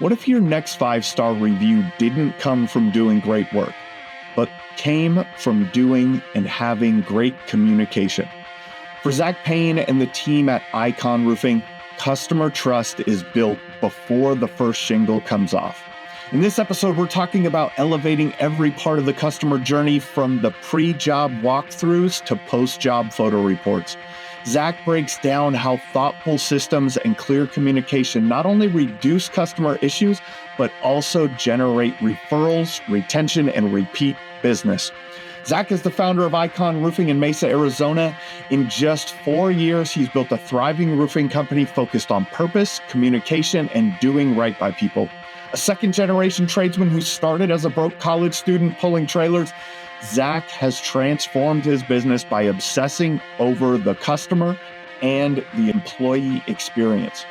What if your next 5-star review didn't come from doing great work, but came from doing and having great communication? For Zach Payne and the team at Icon Roofing, customer trust is built before the first shingle comes off. In this episode, we're talking about elevating every part of the customer journey from the pre-job walkthroughs to post-job photo reports. Zach breaks down how thoughtful systems and clear communication not only reduce customer issues, but also generate referrals, retention, and repeat business. Zach is the founder of Icon Roofing in Mesa, Arizona. In just 4 years, he's built a thriving roofing company focused on purpose, communication, and doing right by people. A second-generation tradesman who started as a broke college student pulling trailers, Zach has transformed his business by obsessing over the customer and the employee experience.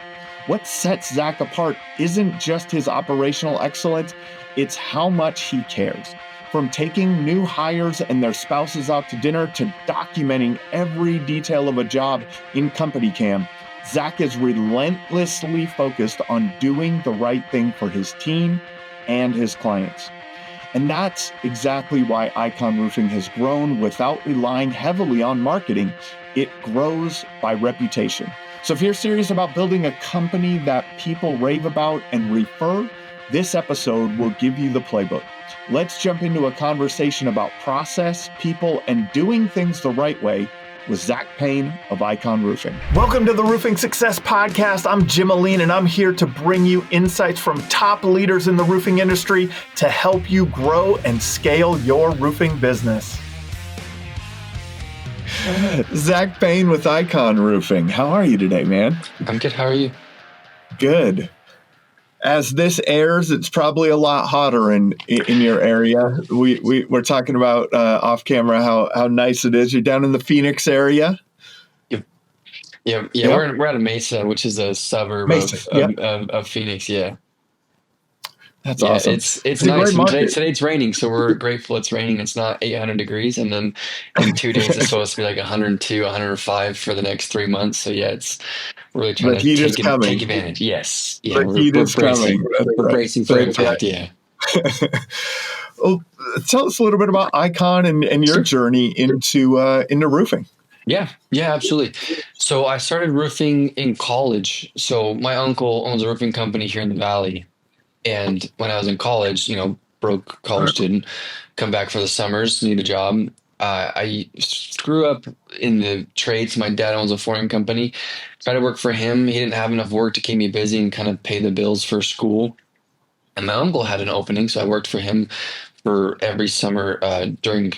What sets Zach apart isn't just his operational excellence, it's how much he cares. From taking new hires and their spouses out to dinner to documenting every detail of a job in Company Cam, Zach is relentlessly focused on doing the right thing for his team and his clients. And that's exactly why Icon Roofing has grown without relying heavily on marketing. It grows by reputation. So if you're serious about building a company that people rave about and refer, this episode will give you the playbook. Let's jump into a conversation about process, people, and doing things the right way with Zach Payne of Icon Roofing. Welcome to the Roofing Success Podcast. I'm Jim Aline, and I'm here to bring you insights from top leaders in the roofing industry to help you grow and scale your roofing business. Zach Payne with Icon Roofing. How are you today, man? I'm good. How are you? Good. As this airs, it's probably a lot hotter in your area. We're talking about off camera how nice it is. You're down in the Phoenix area. Yep. We're out of Mesa, which is a suburb of Phoenix. Yeah. That's awesome. It's nice. Today it's raining, so we're grateful it's raining. It's not 800 degrees, and then in 2 days it's supposed to be like 102, 105 for the next 3 months. So yeah, it's really trying to take advantage. Yes. Yeah, the heat is coming. We're bracing for impact. Yeah. Well, tell us a little bit about Icon and your journey into roofing. Yeah, absolutely. So I started roofing in college. So my uncle owns a roofing company here in the Valley. And when I was in college, broke college student, come back for the summers, need a job. I grew up in the trades. My dad owns a flooring company. Tried to work for him. He didn't have enough work to keep me busy and kind of pay the bills for school. And my uncle had an opening, so I worked for him for every summer during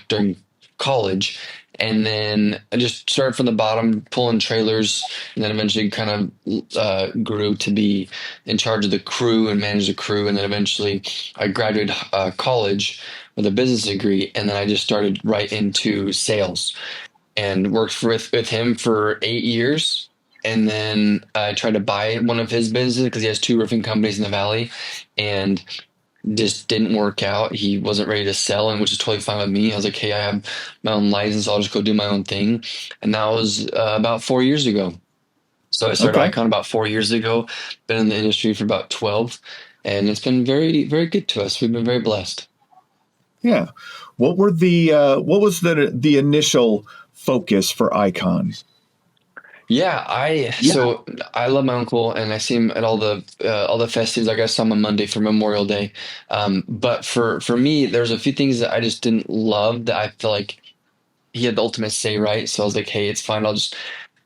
college. And then I just started from the bottom, pulling trailers, and then eventually kind of grew to be in charge of the crew and manage the crew. And then eventually I graduated college with a business degree, and then I just started right into sales and worked with him for 8 years. And then I tried to buy one of his businesses because he has 2 roofing companies in the Valley, and just didn't work out. He wasn't ready to sell, and which is totally fine with me. I was like, hey, I have my own license. I'll just go do my own thing. And that was about 4 years ago. So I started Icon about 4 years ago, been in the industry for about 12, and it's been very, very good to us. We've been very blessed. Yeah. What was the initial focus for Icon? So I love my uncle, and I see him at all the festivities. Like I saw him on Monday for Memorial Day. But for me, there's a few things that I just didn't love that I feel like he had the ultimate say, right? So I was like, hey, it's fine.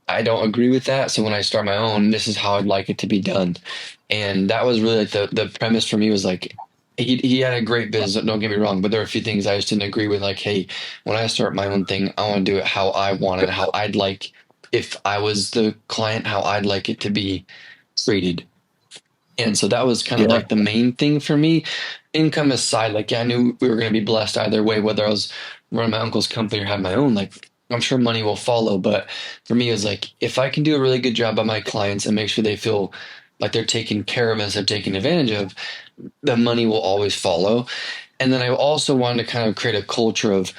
I don't agree with that. So when I start my own, this is how I'd like it to be done. And that was really like the premise for me was like, he had a great business, don't get me wrong, but there are a few things I just didn't agree with. Like, hey, when I start my own thing, I want to do it how I want it, how I'd like, if I was the client, how I'd like it to be treated. And so that was kind of like the main thing for me. Income aside, I knew we were going to be blessed either way, whether I was running my uncle's company or had my own. I'm sure money will follow, but for me, it was like, if I can do a really good job by my clients and make sure they feel like they're taken care of as they're taken advantage of, the money will always follow. And then I also wanted to kind of create a culture of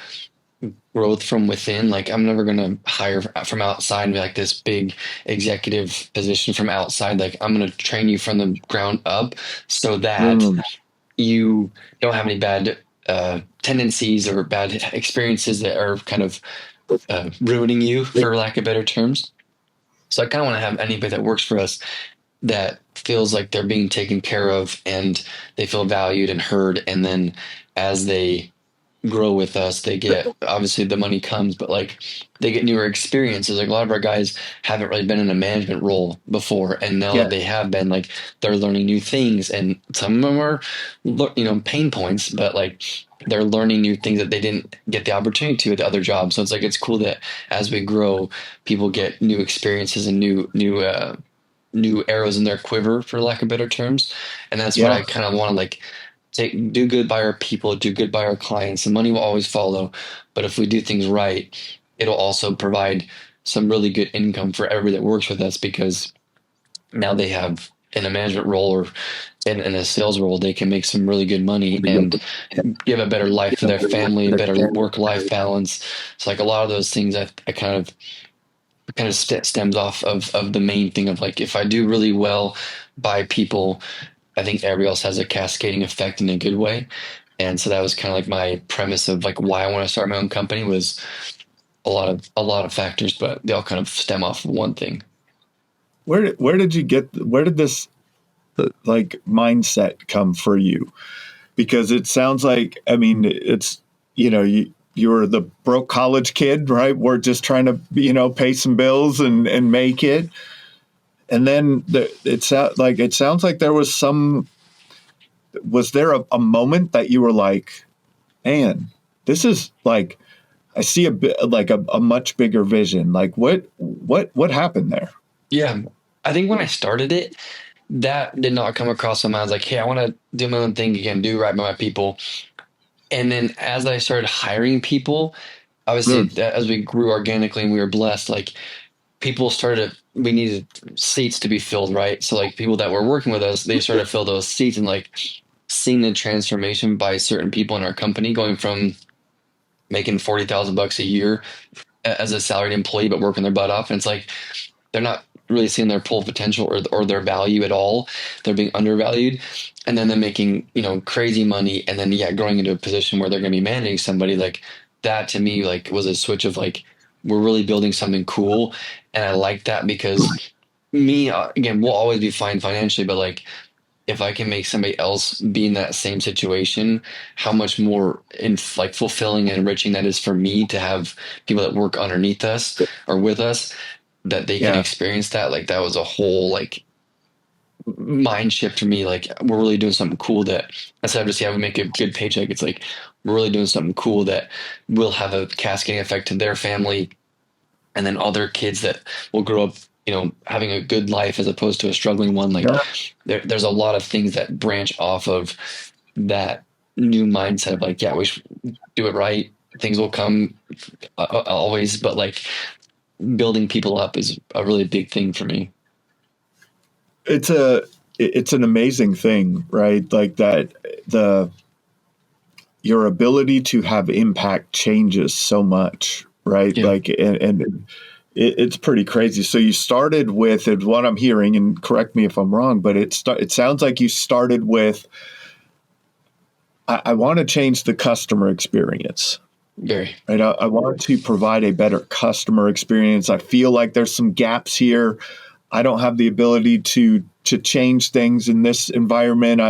growth from within. Like I'm never gonna hire from outside and be like this big executive position from outside. Like I'm gonna train you from the ground up so that Mm, you don't have any bad tendencies or bad experiences that are kind of ruining you, for lack of better terms. So I kind of want to have anybody that works for us that feels like they're being taken care of and they feel valued and heard. And then as they grow with us, they get, obviously the money comes, but like they get newer experiences. Like a lot of our guys haven't really been in a management role before, and now that yeah, they have been, like they're learning new things, and some of them are, pain points, but like they're learning new things that they didn't get the opportunity to at the other jobs. So it's like it's cool that as we grow, people get new experiences and new arrows in their quiver, for lack of better terms. And that's what yeah. I kind of want to like do good by our people, do good by our clients. The money will always follow, but if we do things right, it'll also provide some really good income for everybody that works with us, because now they have in a management role or in a sales role, they can make some really good money and give a better life for their family, a better work-life balance. It's like a lot of those things I kind of stems off of the main thing of like, if I do really well by people, I think everybody else has a cascading effect in a good way. And so that was kind of like my premise of like why I want to start my own company, was a lot of factors, but they all kind of stem off of one thing. Where did this like mindset come for you? Because it sounds like, I mean, it's, you're the broke college kid, right? We're just trying to, pay some bills and make it. And then it sounds like was there a moment that you were like, man, this is like, I see a bit like a much bigger vision. Like what happened there? Yeah. I think when I started it, that did not come across my mind. I was like, hey, I want to do my own thing again, do right by my people. And then as I started hiring people, obviously Mm, as we grew organically and we were blessed, like people started, we needed seats to be filled, right? So like people that were working with us, they started to fill those seats, and like seeing the transformation by certain people in our company going from making 40,000 bucks a year as a salaried employee, but working their butt off. And it's like, they're not really seeing their full potential or their value at all. They're being undervalued. And then they're making, crazy money. And then, yeah, growing into a position where they're going to be managing somebody, like that to me, like was a switch of like, we're really building something cool. And I like that because me, again, we'll always be fine financially, but like, if I can make somebody else be in that same situation, how much more like fulfilling and enriching that is for me to have people that work underneath us or with us, that they can yeah. experience that. Like that was a whole like mind shift for me. Like we're really doing something cool that, instead of just, yeah, we make a good paycheck, it's like we're really doing something cool that will have a cascading effect to their family, and then other kids that will grow up, having a good life as opposed to a struggling one. Like Yeah. there's a lot of things that branch off of that new mindset of like, yeah, we should do it right. Things will come always, but like building people up is a really big thing for me. It's a it's an amazing thing, right? Like that the your ability to have impact changes so much, right? Yeah. Like and it's pretty crazy. So you started with, and what I'm hearing, and correct me if I'm wrong, but it sounds like you started with, I want to change the customer experience. Very. Right. I want to provide a better customer experience. I feel like there's some gaps here. I don't have the ability to change things in this environment.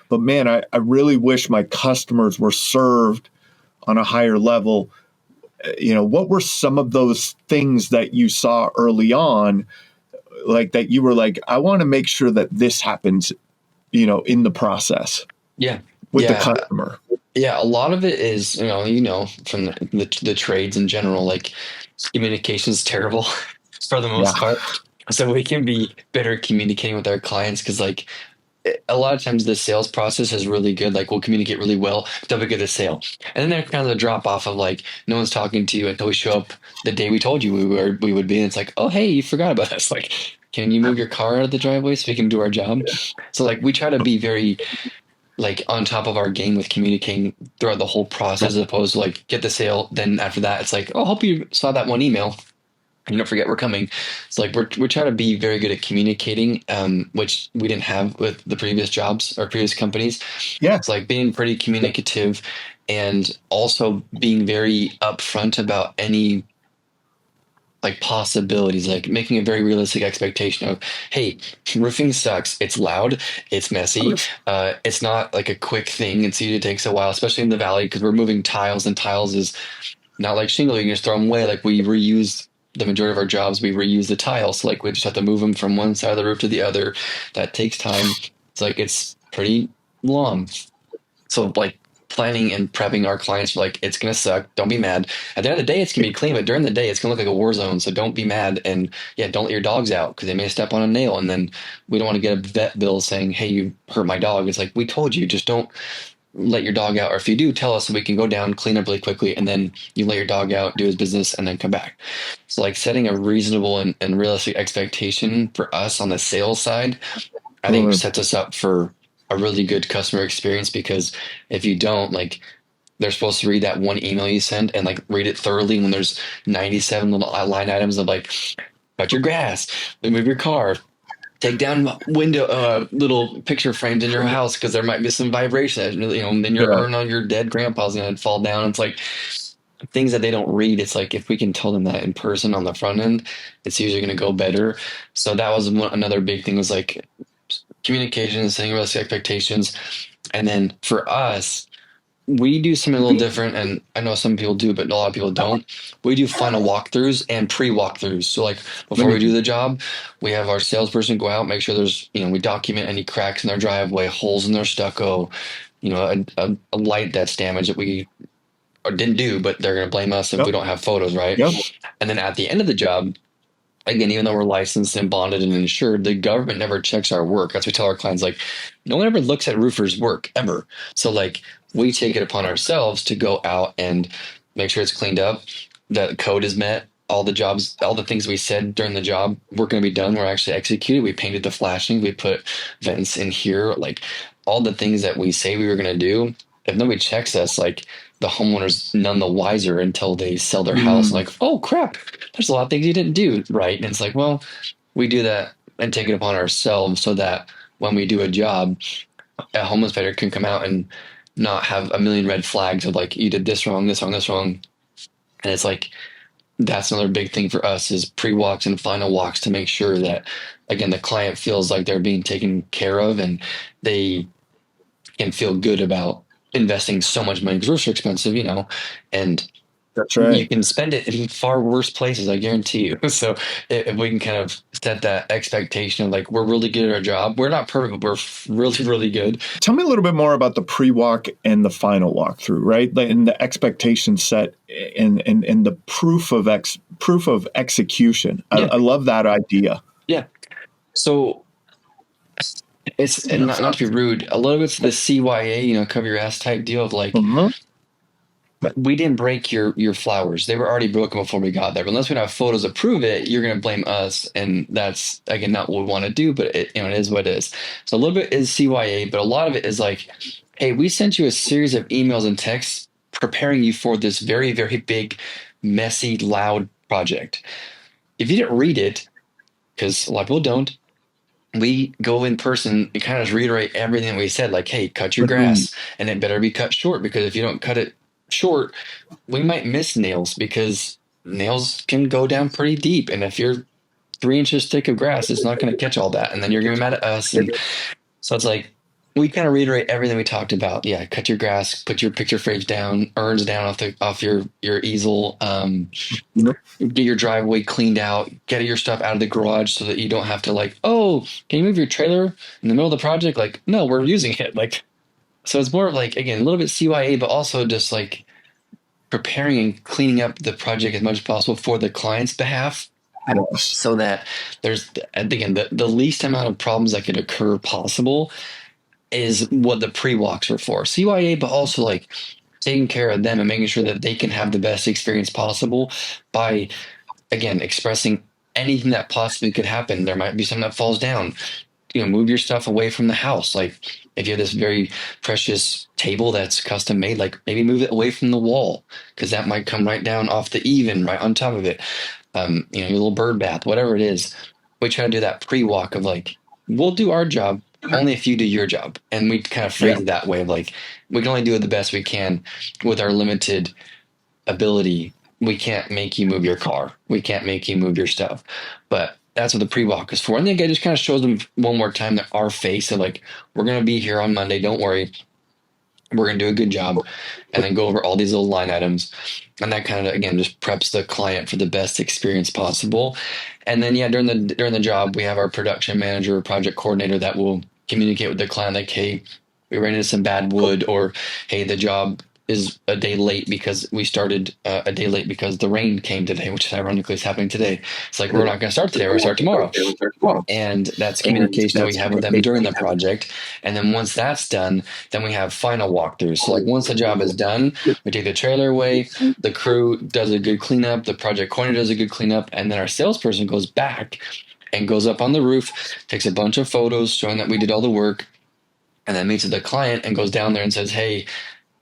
But man, I really wish my customers were served on a higher level. What were some of those things that you saw early on, like that you were like, I want to make sure that this happens, in the process Yeah. with the Yeah. customer. Yeah. A lot of it is, from the trades in general, like communication is terrible for the Yeah. most part. So we can be better communicating with our clients, because like a lot of times the sales process is really good. Like we'll communicate really well, then we get a sale. And then there's kind of a drop off of like, no one's talking to you until we show up the day we told you we would be. And it's like, oh, hey, you forgot about us. Like, can you move your car out of the driveway so we can do our job? So like we try to be very like on top of our game with communicating throughout the whole process, as opposed to like get the sale, then after that it's like, oh, hope you saw that one email and don't forget we're coming. It's like we're trying to be very good at communicating, which we didn't have with the previous jobs or previous companies. Yeah. It's like being pretty communicative and also being very upfront about any like possibilities, like making a very realistic expectation of, hey, roofing sucks. It's loud, it's messy. It's not like a quick thing. It usually takes a while, especially in the valley, because we're moving tiles, and tiles is not like shingle. You can just throw them away. Like we reuse the majority of our jobs, we reuse the tiles. So like we just have to move them from one side of the roof to the other. That takes time. It's like it's pretty long. So like planning and prepping our clients for like it's gonna suck. Don't be mad. At the end of the day, it's gonna be clean, but during the day, it's gonna look like a war zone. So don't be mad, and yeah, don't let your dogs out because they may step on a nail, and then we don't want to get a vet bill saying, "Hey, you hurt my dog." It's like we told you, just don't let your dog out, or if you do, tell us so we can go down, clean up really quickly, and then you let your dog out, do his business, and then come back. So like setting a reasonable and realistic expectation for us on the sales side, I think sets us up for a really good customer experience, because if you don't, like, they're supposed to read that one email you send and like read it thoroughly when there's 97 little line items of like, cut your grass, move your car, take down window little picture frames in your house because there might be some vibration, and then your Yeah. urn on your dead grandpa's gonna fall down. It's like things that they don't read. It's like if we can tell them that in person on the front end, it's usually gonna go better. So that was another big thing, was like communication, setting realistic expectations. And then for us, we do something a little different, and I know some people do, but a lot of people don't. We do final walkthroughs and pre-walkthroughs. So like before we do the job, we have our salesperson go out, make sure there's, we document any cracks in their driveway, holes in their stucco, a light that's damaged that we or didn't do, but they're going to blame us if Yep. we don't have photos, right? Yep. And then at the end of the job, again, even though we're licensed and bonded and insured, the government never checks our work. That's what we tell our clients. Like, no one ever looks at roofers' work ever. So, like, we take it upon ourselves to go out and make sure it's cleaned up, that code is met, all the jobs, all the things we said during the job, we're going to be done. We're actually executed. We painted the flashing. We put vents in here, like all the things that we say we were going to do. If nobody checks us, like the homeowner's none the wiser until they sell their house. Like, oh crap, there's a lot of things you didn't do right. And it's like, well, we do that and take it upon ourselves so that when we do a job, a home inspector can come out and not have a million red flags of like, you did this wrong, this wrong, this wrong. And it's like, that's another big thing for us is pre-walks and final walks to make sure that, again, the client feels like they're being taken care of and they can feel good about investing so much money because roofs are expensive, and That's you right. can spend it in far worse places, I guarantee you. So if we can kind of set that expectation of like, we're really good at our job. We're not perfect, but we're really, really good. Tell me a little bit more about the pre-walk and the final walkthrough, right? And the expectation set and the proof of execution. Yeah. I love that idea. Yeah. So it's and not to be rude. A lot of it's the CYA, cover your ass type deal of like, we didn't break your flowers. They were already broken before we got there. But unless we don't have photos to prove it, you're going to blame us. And that's, again, not what we want to do, but it is what it is. So a little bit is CYA, but a lot of it is like, hey, we sent you a series of emails and texts preparing you for this very, very big, messy, loud project. If you didn't read it, because a lot of people don't, we go in person and kind of just reiterate everything we said, like, hey, cut your grass, and it better be cut short, because if you don't cut it short, we might miss nails, because nails can go down pretty deep. And if you're 3 inches thick of grass, it's not going to catch all that. And then you're going to be mad at us. And so it's like, we kind of reiterate everything we talked about. Yeah. Cut your grass, put your picture frames down, urns down off your easel, get your driveway cleaned out, get your stuff out of the garage so that you don't have to like, oh, can you move your trailer in the middle of the project? Like, no, we're using it. Like, so it's more of like, again, a little bit CYA, but also just like preparing and cleaning up the project as much as possible for the client's behalf, so that there's, again, the least amount of problems that could occur possible is what the pre-walks are for. CYA, but also like taking care of them and making sure that they can have the best experience possible by, again, expressing anything that possibly could happen. There might be something that falls down. move your stuff away from the house. Like if you have this very precious table that's custom made, like maybe move it away from the wall because that might come right down off the even right on top of it. Your little bird bath, whatever it is. We try to do that pre-walk of like, we'll do our job only if you do your job. And we kind of Yeah. phrase it that way of like, we can only do it the best we can with our limited ability. We can't make you move your car. We can't make you move your stuff. But that's what the pre-walk is for. And then again, just kind of shows them one more time that our face of like, we're going to be here on Monday. Don't worry. We're going to do a good job, and then go over all these little line items. And that kind of, again, just preps the client for the best experience possible. And then, yeah, during the job, we have our production manager or project coordinator that will communicate with the client like, hey, we ran into some bad wood, or hey, the job is a day late because we started a day late because the rain came today, which ironically is happening today. It's like, we're not going to start today, we're going to start tomorrow. And that's communication that we have with them during the project. And then once that's done, then we have final walkthroughs. So like once the job is done, we take the trailer away, the crew does a good cleanup, the project coordinator does a good cleanup, and then our salesperson goes back and goes up on the roof, takes a bunch of photos showing that we did all the work, and then meets with the client and goes down there and says, hey,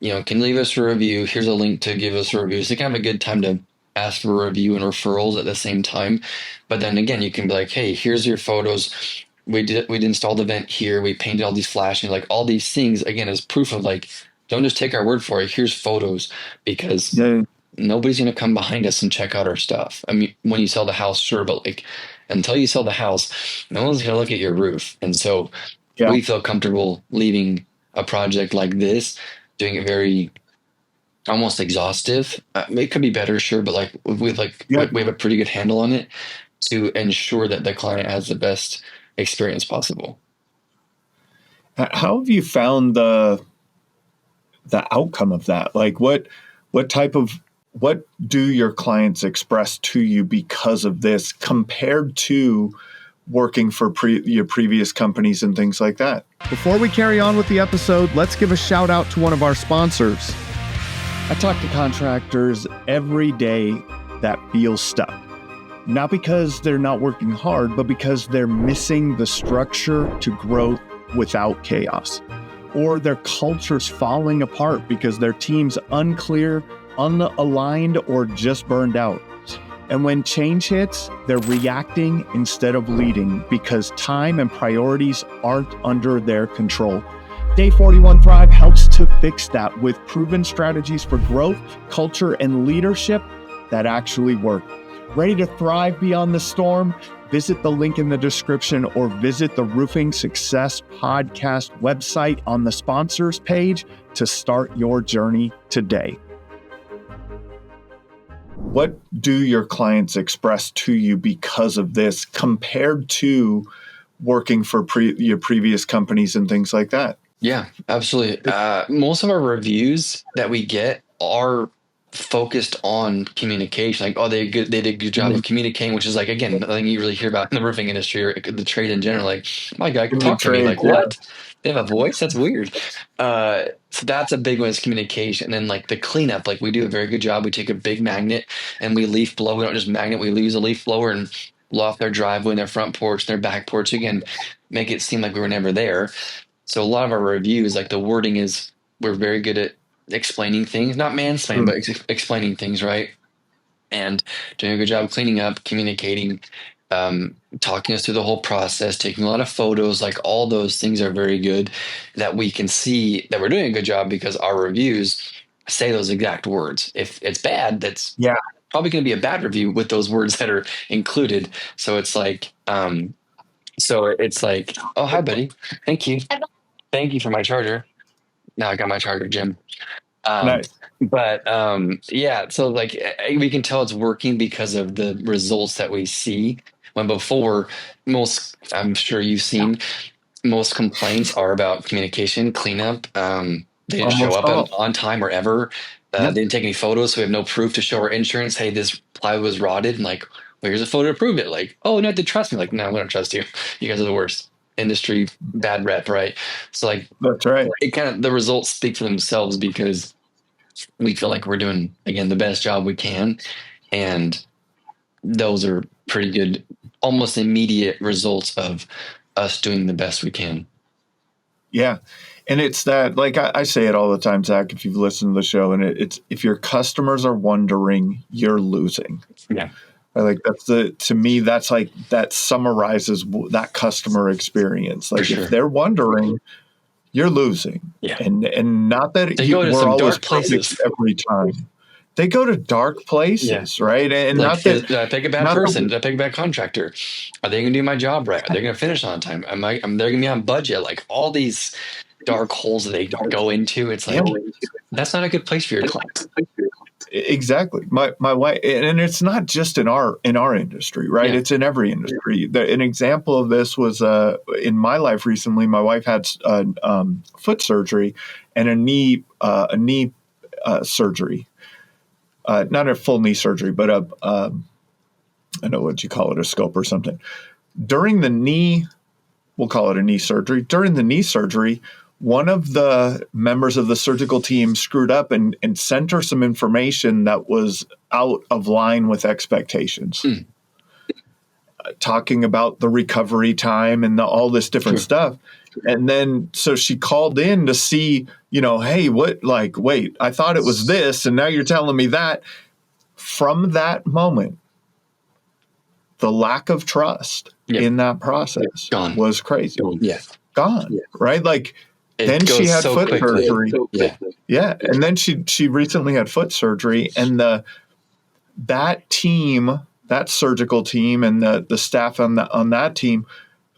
can you leave us a review? Here's a link to give us a review. So kind of a good time to ask for a review and referrals at the same time. But then again, you can be like, hey, here's your photos. We installed the vent here. We painted all these flashing, like all these things, again, as proof of like, don't just take our word for it. Here's photos, because Yeah. nobody's going to come behind us and check out our stuff. I mean, when you sell the house, sure, but like until you sell the house, no one's going to look at your roof. And so Yeah. we feel comfortable leaving a project like this, doing it very almost exhaustive. It could be better, sure, but like Yeah. we have a pretty good handle on it to ensure that the client has the best experience possible. How have you found the outcome of that? Like what do your clients express to you because of this compared to working for your previous companies and things like that? Before we carry on with the episode, let's give a shout out to one of our sponsors. I talk to contractors every day that feel stuck. Not because they're not working hard, but because they're missing the structure to growth without chaos. Or their culture's falling apart because their team's unclear, unaligned, or just burned out. And when change hits, they're reacting instead of leading because time and priorities aren't under their control. Day 41 Thrive helps to fix that with proven strategies for growth, culture, and leadership that actually work. Ready to thrive beyond the storm? Visit the link in the description or visit the Roofing Success Podcast website on the sponsors page to start your journey today. What do your clients express to you because of this compared to working for your previous companies and things like that? Yeah, absolutely. Most of our reviews that we get are focused on communication. Like, oh, they did a good job of communicating, which is like, again, nothing you really hear about in the roofing industry or the trade in general. Like, my guy can talk to me. Like, what? They have a voice? That's weird. So that's a big one, is communication. And then like the cleanup, like we do a very good job. We take a big magnet and we leaf blow. We don't just magnet, we use a leaf blower and blow off their driveway and their front porch, their back porch. Again, make it seem like we were never there. So a lot of our reviews, like the wording is, we're very good at explaining things, not mansplaining, but explaining things, right? And doing a good job of cleaning up, communicating, talking us through the whole process, taking a lot of photos. Like all those things are very good, that we can see that we're doing a good job because our reviews say those exact words. If it's bad, that's probably going to be a bad review with those words that are included. So it's like, oh, hi, buddy. Thank you. Thank you for my charger. Now I got my charger, Jim. Nice. But yeah, so like we can tell it's working because of the results that we see. When before, I'm sure you've seen, most complaints are about communication, cleanup. They didn't show up on time or ever. They didn't take any photos, so we have no proof to show our insurance. Hey, this plywood was rotted, and like, well, here's a photo to prove it. Like, oh, no, they trust me. Like, no, we don't trust you. You guys are the worst. Industry bad rep, right? So like, that's right. It kind of, the results speak for themselves because we feel like we're doing, again, the best job we can, and those are pretty good, almost immediate results of us doing the best we can. Yeah. And it's that, like I say it all the time, Zach, if you've listened to the show, and it's if your customers are wondering, you're losing. Yeah. Like to me, that's like, that summarizes that customer experience. Like sure. if they're wondering, you're losing. Yeah. And not that They go to we're some always dark places every time. They go to dark places, right? And like, not that did I pick a bad person? Did I pick a bad contractor? Are they going to do my job right? Are they going to finish on time? They're going to be on budget? Like all these dark holes that they go into. It's like, that's not a good place for your client. Exactly. My wife, and it's not just in our industry, right? Yeah. It's in every industry. An example of this was in my life recently. My wife had foot surgery and a knee surgery. Not a full knee surgery, but I know what you call it, a scope or something. During the knee, we'll call it a knee surgery. During the knee surgery, one of the members of the surgical team screwed up and sent her some information that was out of line with expectations. Talking about the recovery time and all this different stuff. And then, so she called in to see, hey, wait, I thought it was this, and now you're telling me that. From that moment, the lack of trust in that process was crazy. Gone. Right? Like, then she had foot surgery. Yeah. And then she recently had foot surgery, and that team, that surgical team, and the staff on that team,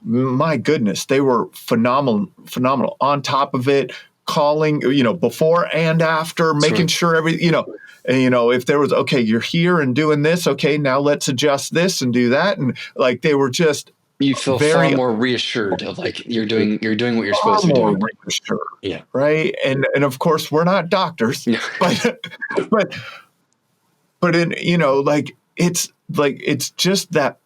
my goodness, they were phenomenal. On top of it, calling, before and after, making sure everything, if there was, okay, you're here and doing this, okay, now let's adjust this and do that. And like, they were just, you feel far more reassured of like you're doing what you're supposed to be doing. Reassured, yeah. Right. And of course we're not doctors, but in, it's just that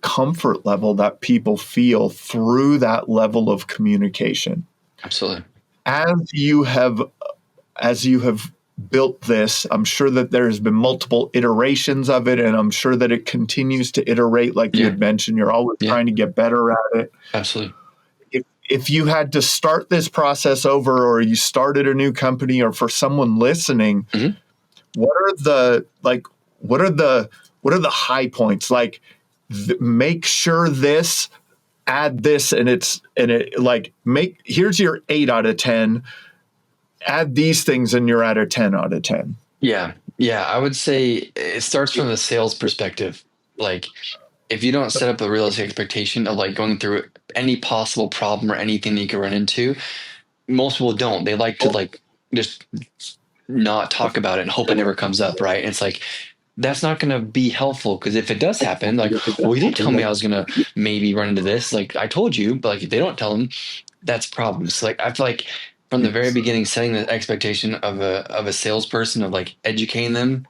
comfort level that people feel through that level of communication. Absolutely. As you have built this, I'm sure that there has been multiple iterations of it, and I'm sure that it continues to iterate. Like you had mentioned, you're always trying to get better at it. Absolutely. If you had to start this process over, or you started a new company, or for someone listening, what are the high points? Like, make sure this, add this, here's your 8 out of 10. Add these things and you're at a 10 out of 10. Yeah. Yeah. I would say it starts from the sales perspective. Like, if you don't set up a realistic expectation of like going through any possible problem or anything that you can run into, most people don't. They like to like just not talk about it and hope it never comes up. Right. And it's like, that's not going to be helpful, because if it does happen, like, well, you didn't tell me I was going to maybe run into this. Like, I told you, but like, if they don't tell them, that's problems. Like, I feel like from the very beginning, setting the expectation of a salesperson, of like educating them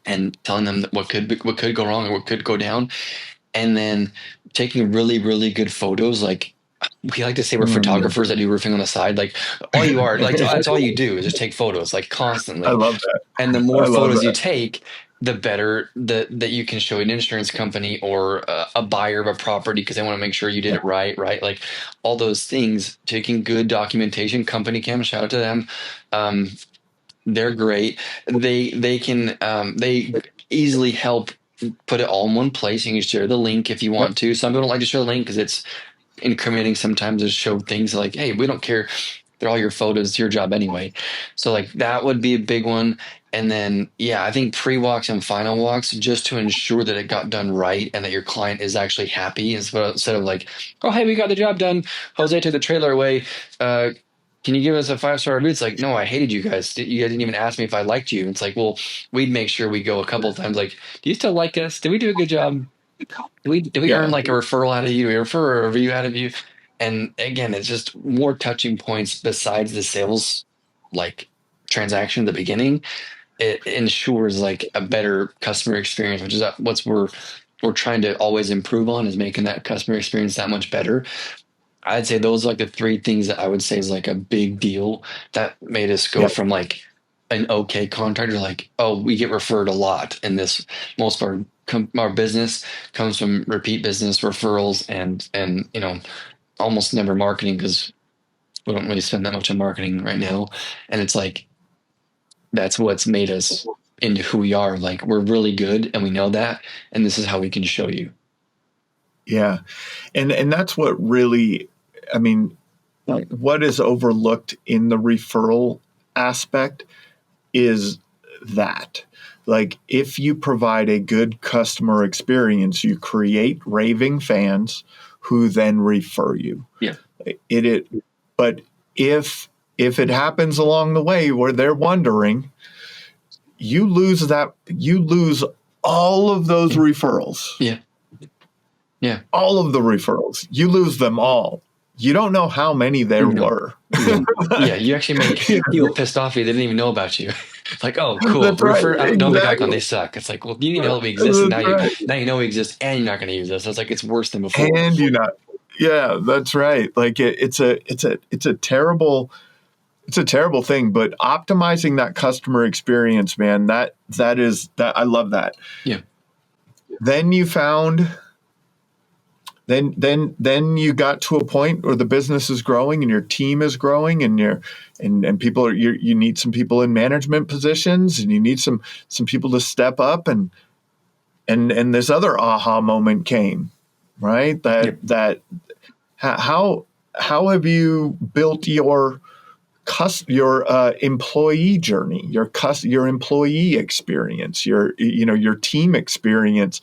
and telling them what could go wrong or what could go down, and then taking really, really good photos. Like, we like to say we're photographers that do roofing on the side. Like, all you are, like, that's all you do is just take photos, like, constantly. I love that. And the more photos you take, the better that you can show an insurance company or a buyer of a property, because they want to make sure you did it right. Like all those things, taking good documentation. Company Cam, shout out to them. They're great. They can they easily help put it all in one place. You can share the link if you want to. Some people don't like to share the link because it's incriminating sometimes to show things like, hey, we don't care. They're all your photos. It's your job anyway. So like that would be a big one. And then, I think pre-walks and final walks, just to ensure that it got done right and that your client is actually happy, instead of like, oh, hey, we got the job done. Jose took the trailer away. Can you give us a 5-star review? It's like, no, I hated you guys. You guys didn't even ask me if I liked you. It's like, well, we'd make sure we go a couple of times. Like, do you still like us? Did we do a good job? Did we earn like a referral out of you? Did we refer a review out of you? And again, it's just more touching points besides the sales like transaction at the beginning. It ensures like a better customer experience, which is what we're trying to always improve on, is making that customer experience that much better. I'd say those are like the 3 things that I would say is like a big deal that made us go from like an okay contractor, like, oh, we get referred a lot, and this, most of our business comes from repeat business, referrals, and almost never marketing because we don't really spend that much on marketing right now. And it's like, that's what's made us into who we are. Like, we're really good and we know that. And this is how we can show you. Yeah. And that's what really, I mean, what is overlooked in the referral aspect is that. Like, if you provide a good customer experience, you create raving fans who then refer you. Yeah. But if it happens along the way where they're wondering, you lose all of those referrals. Yeah. Yeah. All of the referrals. You lose them all. You don't know how many there were. Yeah, you actually make people pissed off. They didn't even know about you. Like, oh, cool. That's right. Don't make Exactly. icon. They suck. It's like, well, you didn't know we exist, and That's now you know we exist, and you're not going to use us. So it's like it's worse than before. And you're not. Yeah, that's right. Like it's a terrible thing. But optimizing that customer experience, man, that I love that. Yeah. Then you found. Then you got to a point where the business is growing and your team is growing and people you need some people in management positions and you need some people to step up and this other aha moment came, right? That how have you built your employee journey, your employee experience, your team experience?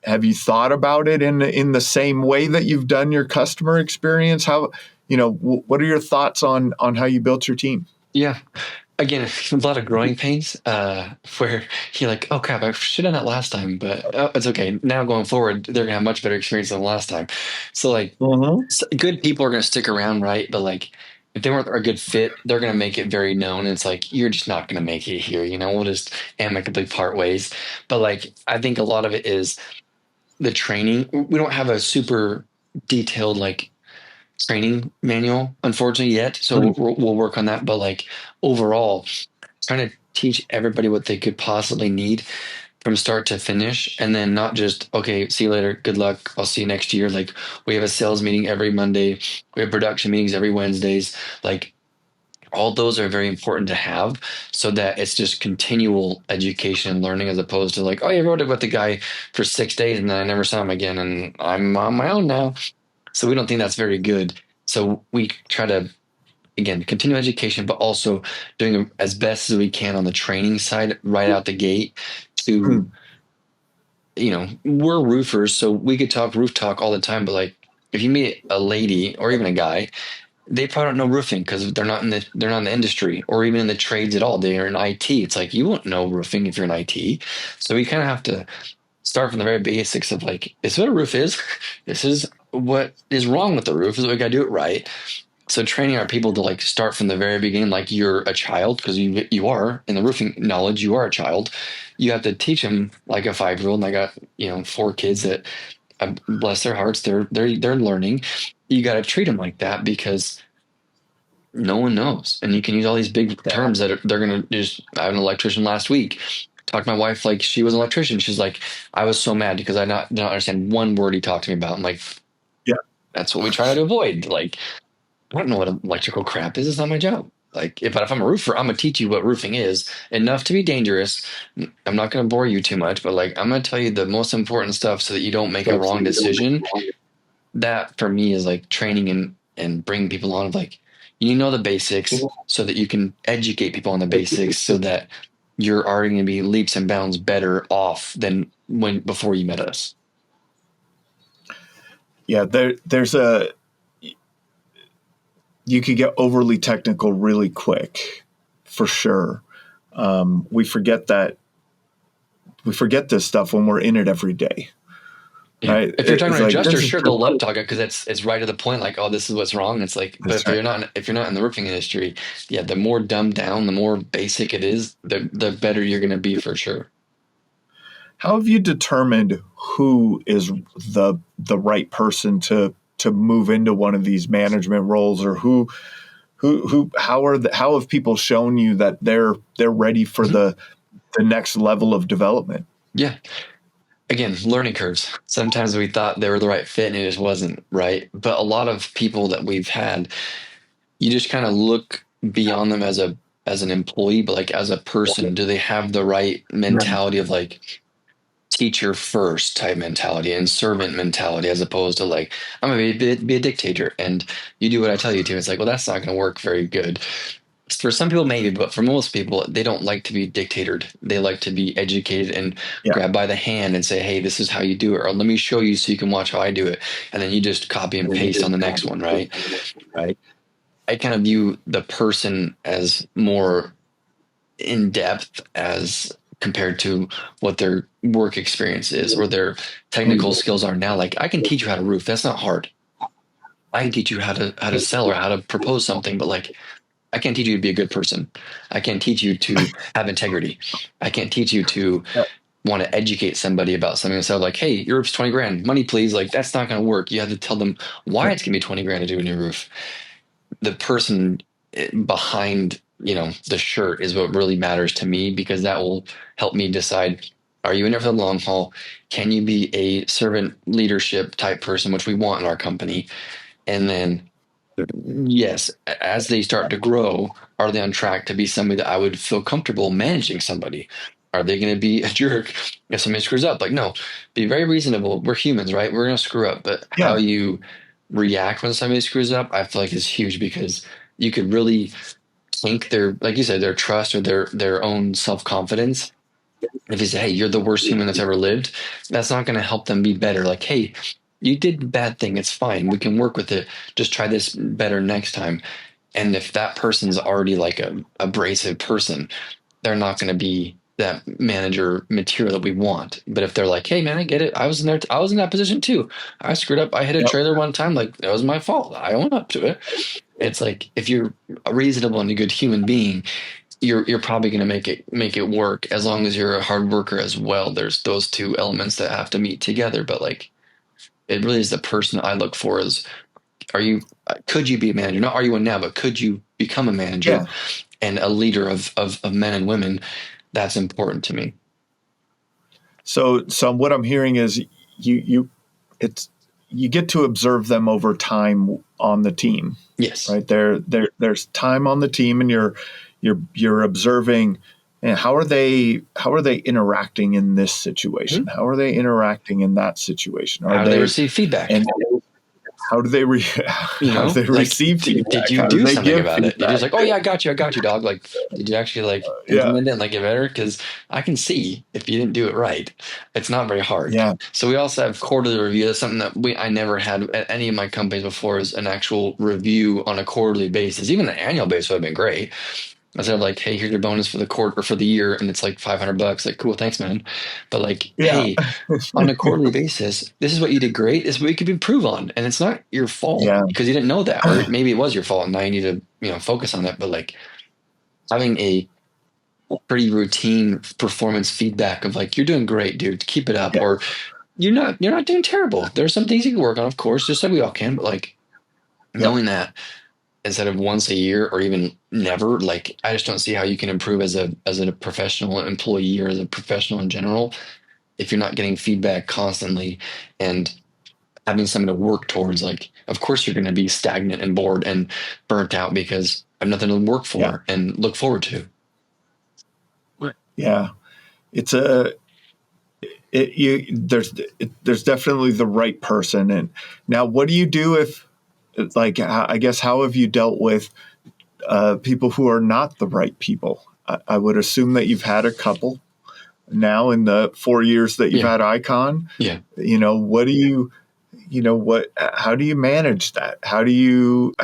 Have you thought about it in the same way that you've done your customer experience? How, what are your thoughts on how you built your team? Yeah. Again, a lot of growing pains where you're like, oh crap, I should have done that last time, but it's okay. Now going forward, they're gonna have much better experience than last time. So like, good people are gonna stick around, right? But like, if they weren't a good fit, they're gonna make it very known. It's like you're just not gonna make it here. We'll just amicably part ways. But like, I think a lot of it is the training. We don't have a super detailed like training manual, unfortunately, yet. So we'll work on that. But like overall, trying to teach everybody what they could possibly need from start to finish, and then not just, okay, see you later, good luck, I'll see you next year. Like, we have a sales meeting every Monday, we have production meetings every Wednesdays. Like, all those are very important to have so that it's just continual education and learning, as opposed to like, oh, you wrote it with the guy for 6 days and then I never saw him again and I'm on my own now. So we don't think that's very good. So we try to, again, continue education, but also doing as best as we can on the training side right out the gate to, we're roofers, so we could talk roof talk all the time, but like, if you meet a lady or even a guy, they probably don't know roofing because they're not in the industry or even in the trades at all. They are in IT. It's like, you won't know roofing if you're in IT. So we kind of have to start from the very basics of like, this is what a roof is. This is what is wrong with the roof. This is what we got to do it right. So training our people to like start from the very beginning, like you're a child, because you are in the roofing knowledge, you are a child. You have to teach them like a 5-year-old. And I got 4 kids that, bless their hearts, they're learning. You got to treat them like that because no one knows, and you can use all these big terms that they're gonna just. I had an electrician last week. Talked to my wife like she was an electrician. She's like, I was so mad because I did not understand one word he talked to me about. I'm like, yeah, that's what we try to avoid. Like, I don't know what electrical crap is. It's not my job. Like, if I'm a roofer, I'm gonna teach you what roofing is, enough to be dangerous. I'm not gonna bore you too much, but like, I'm gonna tell you the most important stuff so that you don't make a wrong decision. That for me is like training and bringing people on. Of like, you know the basics so that you can educate people on the basics, so that you're already going to be leaps and bounds better off than before you met us. Yeah, you could get overly technical really quick, for sure. We forget this stuff when we're in it every day. Yeah. Right? If you're talking to an adjuster, sure, they'll love talking because it's right to the point. Like, oh, this is what's wrong. It's like, but if you're not in the roofing industry, yeah, the more dumbed down, the more basic it is, the better you're going to be for sure. How have you determined who is the right person to move into one of these management roles, or how have people shown you that they're ready for the next level of development? Yeah. Again, learning curves. Sometimes we thought they were the right fit and it just wasn't right. But a lot of people that we've had, you just kind of look beyond them as an employee, but like as a person, do they have the right Right. mentality of like teacher first type mentality and servant mentality, as opposed to like, I'm gonna be a dictator and you do what I tell you to. It's like, well, that's not gonna work very good. For some people, maybe, but for most people, they don't like to be dictated. They like to be educated and Yeah. grab by the hand and say, hey, this is how you do it, or let me show you so you can watch how I do it. And then you just copy and paste on the next one, right? Right. I kind of view the person as more in depth as compared to what their work experience is or their technical skills are now. Like I can teach you how to roof. That's not hard. I can teach you how to sell or how to propose something, but like I can't teach you to be a good person. I can't teach you to have integrity. I can't teach you to Yeah. want to educate somebody about something instead of like, hey, your roof's 20 grand, money please. Like that's not going to work. You have to tell them why it's going to be 20 grand to do a new roof. The person behind, the shirt is what really matters to me, because that will help me decide, are you in it for the long haul? Can you be a servant leadership type person, which we want in our company? And then yes, as they start to grow, are they on track to be somebody that I would feel comfortable managing somebody? Are they going to be a jerk if somebody screws up? Like, no, be very reasonable. We're humans, right? We're going to screw up. But how Yeah. you react when somebody screws up, I feel like is huge, because you could really tank their, like you said, their trust or their own self-confidence. If you say, hey, you're the worst human that's ever lived, that's not going to help them be better. Like, hey, you did a bad thing. It's fine. We can work with it. Just try this better next time. And if that person's already like a abrasive person, they're not going to be that manager material that we want. But if they're like, hey man, I get it. I was in there. I was in that position too. I screwed up. I hit a Yep. trailer one time. Like that was my fault. I own up to it. It's like, if you're a reasonable and a good human being, you're probably going to make it work, as long as you're a hard worker as well. There's those two elements that have to meet together. But like, it really is the person I look for is, could you be a manager? Not are you one now, but could you become a manager Yeah. and a leader of men and women? That's important to me. So what I'm hearing is it's you get to observe them over time on the team, Yes. right? There's time on the team, and you're observing, and how are they interacting in this situation? Mhm. How are they interacting in that situation? How do they receive feedback? And how do they how do they Like, receive feedback? did you How do do they something give about it? You're feedback? just like, oh yeah, I got you, dog. Like, did you actually like Yeah. implement it and like get better? Because I can see if you didn't do it right. It's not very hard. Yeah. So we also have quarterly review. That's something that I never had at any of my companies before, is an actual review on a quarterly basis. Even an annual basis would have been great. Instead of like, hey, here's your bonus for the quarter or for the year, and it's like $500. Like, cool, thanks, man. But like, Yeah. hey, on a quarterly basis, this is what you did great. This is what you could improve on, and it's not your fault Yeah. because you didn't know that, or maybe it was your fault, and now you need to focus on that. But like, having a pretty routine performance feedback of like, you're doing great, dude, keep it up, Yeah. or you're not doing terrible. There's some things you can work on, of course, just like we all can. But like, Yep. knowing that instead of once a year or even never, like I just don't see how you can improve as a professional employee or as a professional in general if you're not getting feedback constantly and having something to work towards. Like, of course you're going to be stagnant and bored and burnt out because I have nothing to work Yeah. for and look forward to. Yeah. It's there's definitely the right person. And now, what do you do if, like, I guess, how have you dealt with people who are not the right people? I would assume that you've had a couple now in the 4 years that you've Yeah. had Icon. Yeah. What do you, how do you manage that? How do you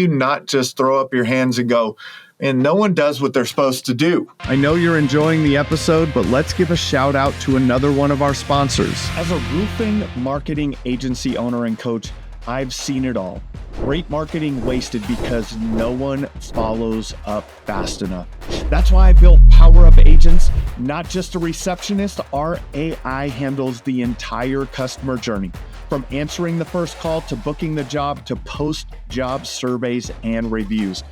not just throw up your hands and go, and no one does what they're supposed to do? I know you're enjoying the episode, but let's give a shout out to another one of our sponsors. As a roofing marketing agency owner and coach, I've seen it all. Great marketing wasted because no one follows up fast enough. That's why I built Power Up Agents, not just a receptionist. Our AI handles the entire customer journey, from answering the first call to booking the job to post-job surveys and reviews.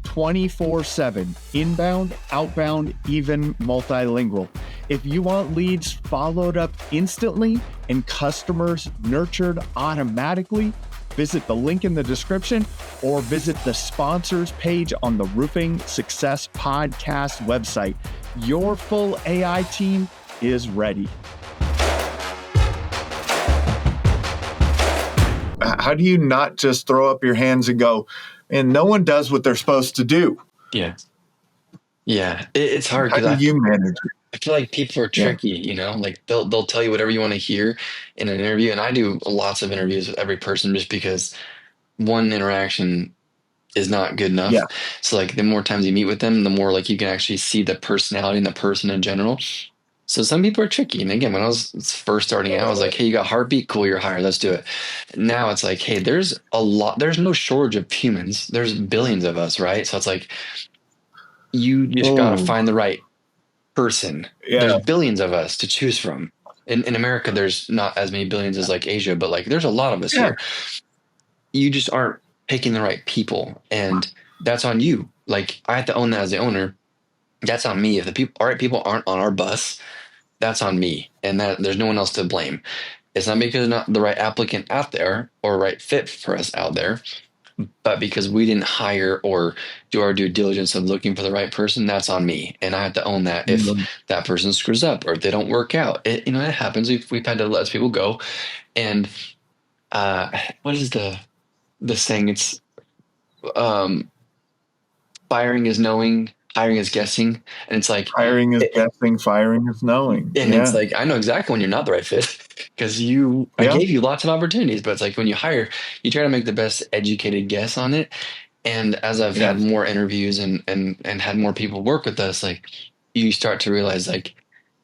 24/7, inbound, outbound, even multilingual. If you want leads followed up instantly and customers nurtured automatically, visit the link in the description or visit the sponsors page on the Roofing Success Podcast website. Your full AI team is ready. How do you not just throw up your hands and go, and no one does what they're supposed to do? Yeah. It's hard because you manage it? I feel like people are tricky, like they'll tell you whatever you want to hear in an interview. And I do lots of interviews with every person just because one interaction is not good enough. Yeah. So like the more times you meet with them, the more like you can actually see the personality and the person in general. So some people are tricky. And again, when I was first starting out, I was like, hey, you got heartbeat? Cool, you're hired. Let's do it. Now it's like, hey, there's no shortage of humans. There's billions of us, right? So it's like, you just got to find the right person. Yeah. There's billions of us to choose from. In America, there's not as many billions as like Asia, but like there's a lot of us here. You just aren't picking the right people, and that's on you. Like I have to own that as the owner. That's on me. If the right people aren't on our bus, that's on me, and that there's no one else to blame. It's not because there's not the right applicant out there or right fit for us out there, but because we didn't hire or do our due diligence of looking for the right person, that's on me. And I have to own that if that person screws up or if they don't work out. It happens. We've had to let people go. And what is the saying? It's firing is knowing, hiring is guessing. And it's like hiring is guessing, firing is knowing. And it's like, I know exactly when you're not the right fit because I gave you lots of opportunities, but it's like when you hire, you try to make the best educated guess on it. And as I've had more interviews and had more people work with us, like you start to realize like,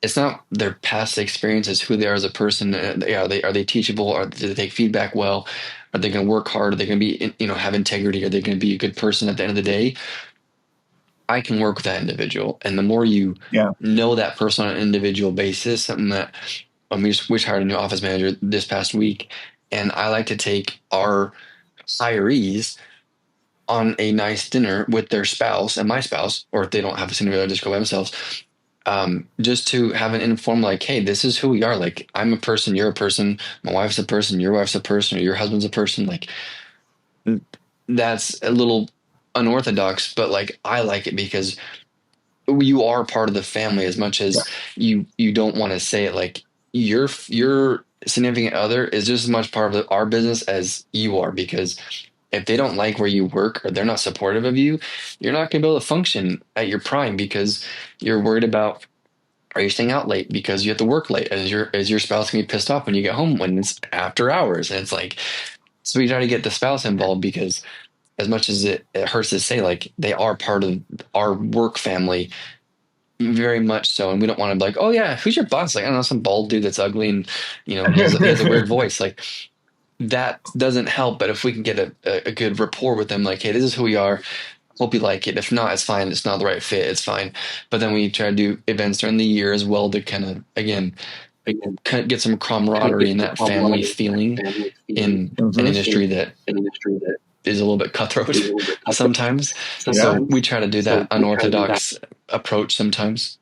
it's not their past experience, it's who they are as a person. Are they teachable? Do they take feedback well? Are they going to work hard? Are they going to be, have integrity? Are they going to be a good person at the end of the day? I can work with that individual. And the more you know that person on an individual basis, something that we just hired a new office manager this past week. And I like to take our hirees on a nice dinner with their spouse and my spouse, or if they don't have a significant other, just go by themselves. Just to have an informal, like, hey, this is who we are. Like, I'm a person, you're a person, my wife's a person, your wife's a person, or your husband's a person. Like, that's a little unorthodox, but like I like it because you are part of the family as much as you don't want to say it. Like your significant other is just as much part of our business as you are, because if they don't like where you work or they're not supportive of you, you're not going to be able to function at your prime because you're worried about, are you staying out late because you have to work late? Is your spouse going to be pissed off when you get home when it's after hours? And it's like, so we try to get the spouse involved because as much as it hurts to say, like they are part of our work family, very much so. And we don't want to be like, oh yeah, who's your boss? Like, I don't know, some bald dude that's ugly and, he has a weird voice. Like that doesn't help. But if we can get a good rapport with them, like, hey, this is who we are. Hope you like it. If not, it's fine. It's not the right fit. It's fine. But then we try to do events during the year as well to kind of, again, get some camaraderie and that family feeling in an industry that is a little bit cutthroat sometimes. So we try to do that unorthodox approach sometimes.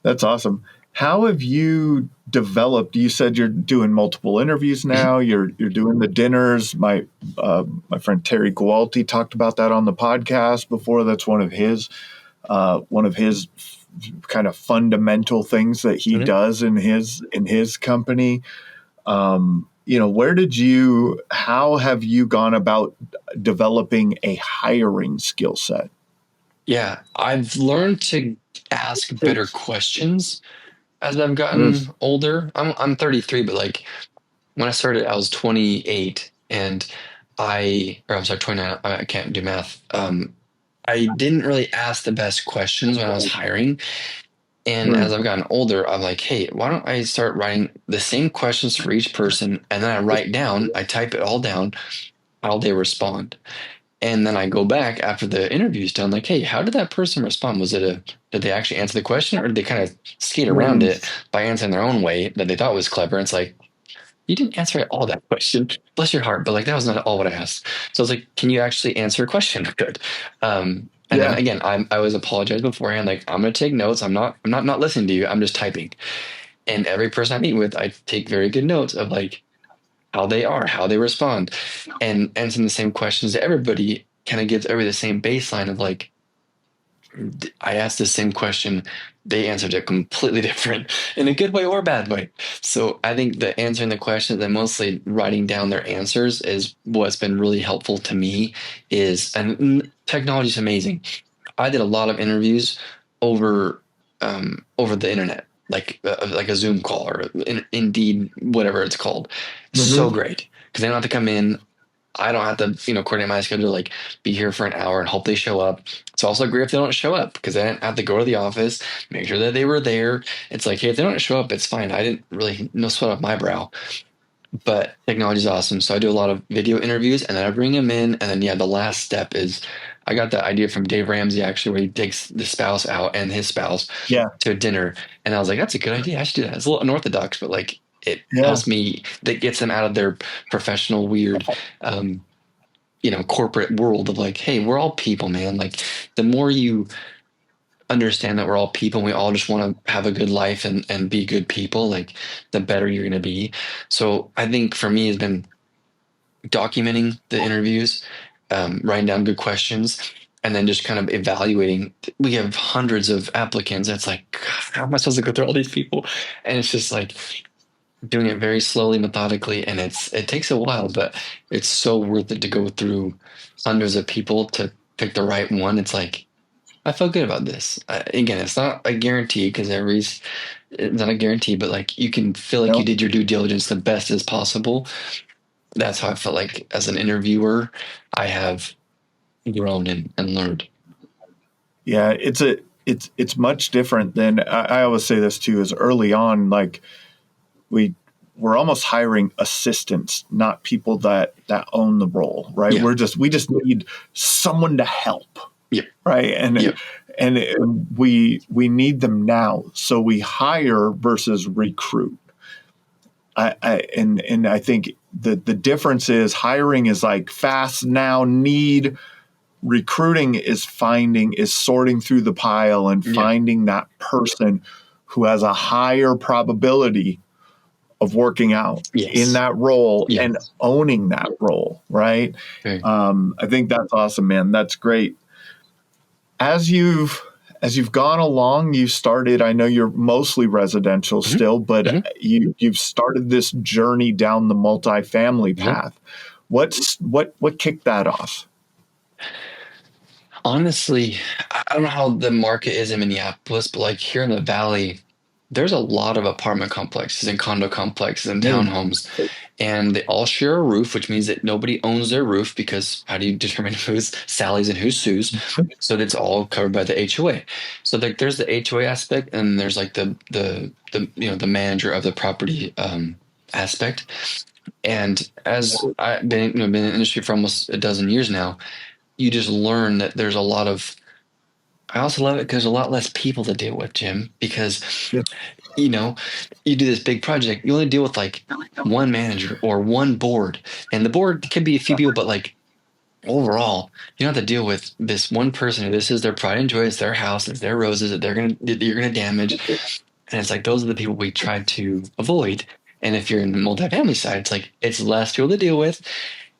That's awesome. How have you developed? You said you're doing multiple interviews now. You're doing the dinners. My friend Terry Gualti talked about that on the podcast before. That's one of his kind of fundamental things that he does in his company. How have you gone about developing a hiring skill set? Yeah, I've learned to ask better questions as I've gotten older. I'm 33, but like when I started, I was 28 and I'm sorry, 29. I can't do math. I didn't really ask the best questions when I was hiring. And as I've gotten older, I'm like, hey, why don't I start writing the same questions for each person? And then I type it all down, how they respond. And then I go back after the interview's done, like, hey, how did that person respond? Did they actually answer the question, or did they kind of skate around it by answering their own way that they thought was clever? And it's like, you didn't answer all that question. Bless your heart. But like, that was not all what I asked. So I was like, can you actually answer a question? Good. And then Yeah. again, I always apologize beforehand. Like, I'm going to take notes. I'm not listening to you. I'm just typing. And every person I meet with, I take very good notes of like how they are, how they respond, and answering the same questions to everybody kind of gives everybody the same baseline of like, I asked the same question, they answered it completely different in a good way or a bad way. So I think that answering the questions and mostly writing down their answers is what's been really helpful to me is, and technology is amazing. I did a lot of interviews over over the internet, like a Zoom call or Indeed, whatever it's called. So Hmm. great because they don't have to come in. I don't have to, coordinate my schedule, like be here for an hour and hope they show up. It's also great if they don't show up because I didn't have to go to the office, make sure that they were there. It's like, hey, if they don't show up, it's fine. I didn't really no sweat off my brow. But technology is awesome. So I do a lot of video interviews and then I bring them in. And then, yeah, the last step is I got the idea from Dave Ramsey actually, where he takes the spouse out and his spouse Yeah. to dinner. And I was like, that's a good idea. I should do that. It's a little unorthodox, but like it Yeah. helps me, that gets them out of their professional, weird, um, corporate world of like, hey, we're all people, man. Like the more you understand that we're all people and we all just want to have a good life and be good people, like the better you're going to be. So I think for me has been documenting the interviews, writing down good questions, and then just kind of evaluating. We have hundreds of applicants. It's like, God, how am I supposed to go through all these people? And it's just like doing it very slowly, methodically, and it takes a while, but it's so worth it to go through hundreds of people to pick the right one. It's like I felt good about this. Again, it's not a guarantee because it's not a guarantee, but like you can feel like you No. did your due diligence the best as possible. That's how I felt like as an interviewer, I have grown and learned. Yeah. It's much different than I always say this too, is early on, like we we're almost hiring assistants, not people that own the role, right? Yeah. We just need someone to help, Yep. right? Yep. And we need them now, so we hire versus recruit. And I think the difference is hiring is like fast now need. Recruiting is sorting through the pile and Yeah. finding that person who has a higher probability of working out in Yes. that role Yeah. and owning that role, right? Okay. I think that's awesome, man. That's great. As you've gone along, you started. I know you're mostly residential Hmm. still, but Hmm. you've started this journey down the multifamily Hmm. path. What kicked that off? Honestly, I don't know how the market is in Minneapolis, but like here in the Valley, there's a lot of apartment complexes and condo complexes and Mm. townhomes, and they all share a roof, which means that nobody owns their roof because how do you determine who's Sally's and who's Sue's? So that's all covered by the HOA. So like there's the HOA aspect, and there's like the manager of the property aspect. And as I've been in the industry for almost a dozen years now, you just learn that there's a lot of. I also love it because there's a lot less people to deal with, Jim, because Yeah. you know, you do this big project, you only deal with like one manager or one board, and the board could be a few people, but like overall, you don't have to deal with this one person who this is their pride and joy, it's their house, it's their roses that you're gonna damage, and it's like those are the people we try to avoid. And if you're in the multifamily side, it's like it's less people to deal with,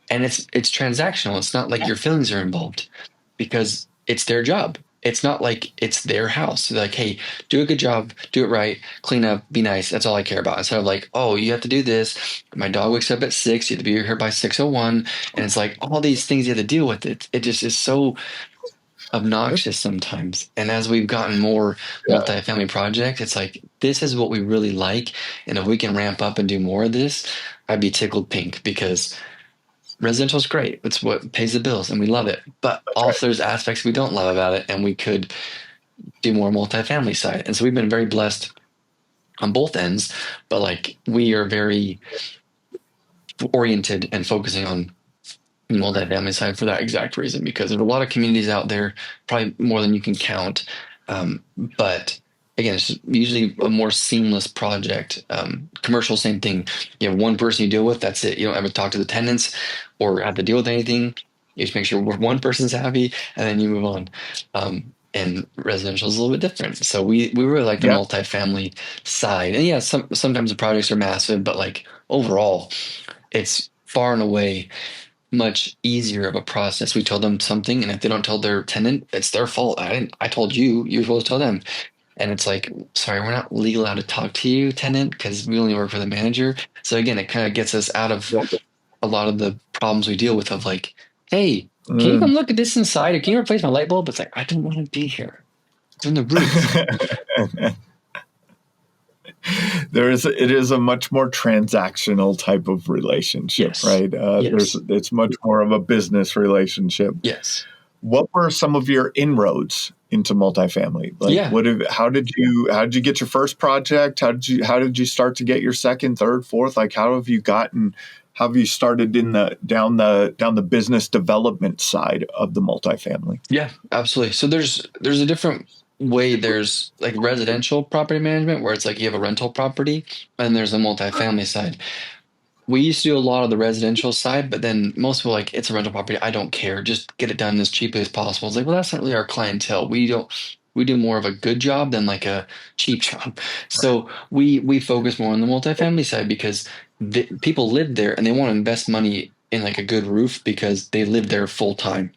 and it's transactional. It's not like your feelings are involved because it's their job. It's not like it's their house. They're like, hey, do a good job, do it right, clean up, be nice. That's all I care about. Instead of like, oh, you have to do this. My dog wakes up at 6. You have to be here by 6:01, and it's like all these things you have to deal with. It just is so obnoxious sometimes. And as we've gotten more Yeah. multifamily projects, it's like this is what we really like. And if we can ramp up and do more of this, I'd be tickled pink because residential is great. It's what pays the bills and we love it. But That's right. also there's aspects we don't love about it and we could do more multifamily side. And so we've been very blessed on both ends, but like we are very oriented and focusing on the multifamily side for that exact reason, because there's a lot of communities out there, probably more than you can count. But again, it's usually a more seamless project. Commercial, same thing. You have one person you deal with, that's it. You don't ever talk to the tenants or have to deal with anything. You just make sure one person's happy, and then you move on. And residential is a little bit different. So we really like the Yeah. multifamily side. And yeah, sometimes the projects are massive, but like overall, it's far and away much easier of a process. We told them something, and if they don't tell their tenant, it's their fault. I told you, you're supposed to tell them. And it's like, sorry, we're not legally allowed to talk to you, tenant, because we only work for the manager. So again, it kind of gets us out of a lot of the problems we deal with of like, hey, can you Mm. come look at this inside, or can you replace my light bulb? It's like, I don't want to be here. It's in the roof. It is a much more transactional type of relationship, Yes. right? Yes. It's much more of a business relationship. Yes. What were some of your inroads into multifamily? Like, Yeah. how did you get your first project? How did you start to get your second, third, fourth? Like, how have you started down the business development side of the multifamily? Yeah, absolutely. So there's a different way. There's like residential property management where it's like you have a rental property, and there's a multifamily side. We used to do a lot of the residential side, but then most people are like, it's a rental property. I don't care. Just get it done as cheaply as possible. It's like, well, that's not really our clientele. We do more of a good job than like a cheap job. So we focus more on the multifamily side because people live there and they want to invest money in like a good roof because they live there full time.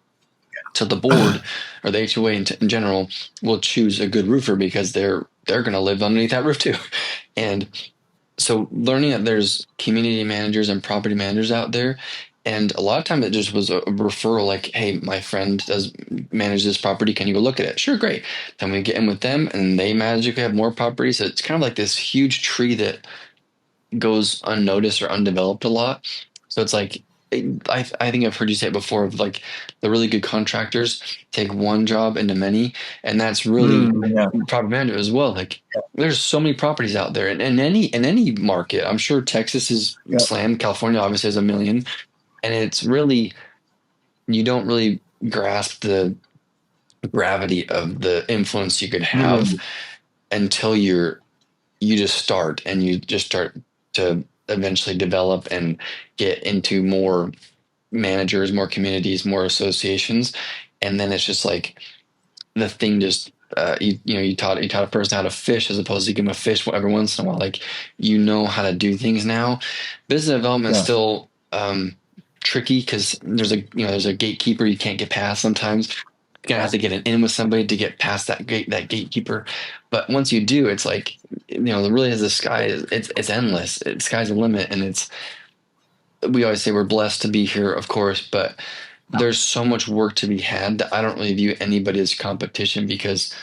So the board or the HOA in general will choose a good roofer because they're going to live underneath that roof too. And so learning that there's community managers and property managers out there, and a lot of time it just was a referral like, hey, my friend does manage this property, can you go look at it? Sure, great. Then we get in with them and they magically have more properties. So it's kind of like this huge tree that goes unnoticed or undeveloped a lot. So it's like I think I've heard you say it before of like the really good contractors take one job into many, and that's really Yeah. property management as well. Like there's so many properties out there, and in any market, I'm sure Texas is Yeah. slammed. California obviously has a million, and it's really you don't really grasp the gravity of the influence you could have until you just start and you just start to eventually develop and get into more managers, more communities, more associations, and then it's just like the thing just you taught a person how to fish as opposed to give them a fish every once in a while. Like you know how to do things now. Business development is Yeah. still tricky because there's a gatekeeper you can't get past sometimes. You're gonna have to get an in with somebody to get past that gatekeeper. But once you do, it's like really as the sky is it's endless. Sky's the limit, and we always say we're blessed to be here, of course, but there's so much work to be had that I don't really view anybody as competition because